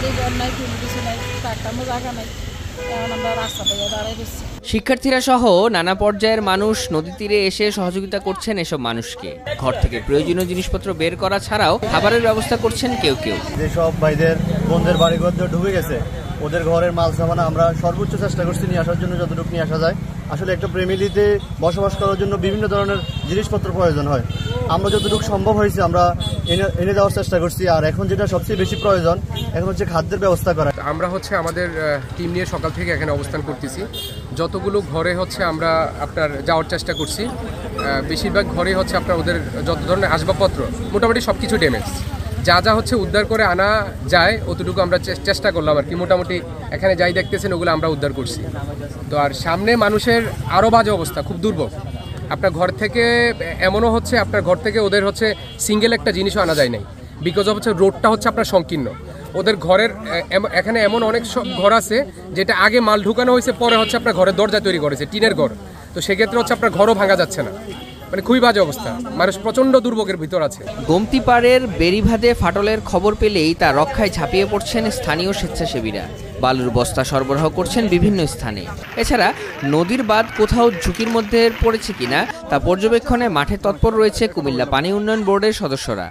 বাড়ি ঘর নাই, কোনো কিছু নাই, থাকতামও জায়গা নাই। এখন আমরা রাস্তা থেকে দাঁড়াই দিচ্ছি। শিক্ষার্থীরা সহ নানা পর্যায়ের মানুষ নদী তীরে এসে সহযোগিতা করছেন এসব মানুষকে। ঘর থেকে প্রয়োজনীয় জিনিসপত্র বের করা ছাড়াও খাবারের ব্যবস্থা করছেন কেউ কেউ। যেসব ভাইদের বোনদের বাড়িঘর ডুবে গেছে, ওদের ঘরের মাল সামান আমরা সর্বোচ্চ চেষ্টা করছি নিয়ে আসার জন্য, যতটুকু নিয়ে আসা যায়। আসলে একটা ফ্যামিলিতে বসবাস করার জন্য বিভিন্ন ধরনের জিনিসপত্র প্রয়োজন হয়, আমরা যতটুকু সম্ভব হয়েছে আমরা এনে দেওয়ার চেষ্টা করছি। আর এখন যেটা সবচেয়ে বেশি প্রয়োজন এখন হচ্ছে খাদ্যের ব্যবস্থা করা। আমরা আমাদের টিম নিয়ে সকাল থেকে এখানে অবস্থান করতেছি। যতগুলো ঘরে আমরা আপনার যাওয়ার চেষ্টা করছি, বেশিরভাগ ঘরে আপনার ওদের যত ধরনের আসবাবপত্র মোটামুটি সব কিছু ড্যামেজ, যা যা উদ্ধার করে আনা যায় অতটুকু আমরা চেষ্টা করলাম আর কি। মোটামুটি এখানে যাই দেখতেছেন ওগুলো আমরা উদ্ধার করছি। তো আর সামনে মানুষের আরও বাজে অবস্থা, খুব দুর্ভোগ। আপনার ঘর থেকে এমনও আপনার ঘর থেকে ওদের সিঙ্গেল একটা জিনিসও আনা যায় নাই, বিকজ অফ রোডটা আপনার সংকীর্ণ। ওদের ঘরের এখানে এমন অনেক সব ঘর আছে যেটা আগে মাল ঢুকানো হয়েছে, পরে আপনার ঘরের দরজা তৈরি করেছে, টিনের ঘর। তো সেক্ষেত্রে আপনার ঘরও ভাঙা যাচ্ছে না, মানে খুবই বাজে অবস্থা, মানুষ প্রচণ্ড দুর্ভোগের ভিতর আছে। গোমতী পাড়ের বেড়িভাদে ফাটলের খবর পেলেই তা রক্ষায় ঝাঁপিয়ে পড়ছেন স্থানীয় স্বেচ্ছাসেবীরা। বালুর বস্তা সরবরাহ করছেন বিভিন্ন স্থানে। এছাড়া নদীর বাঁধ কোথাও ঝুঁকির মধ্যে পড়েছে কিনা তা পর্যবেক্ষণে মাঠে তৎপর রয়েছে কুমিল্লা পানি উন্নয়ন বোর্ডের সদস্যরা।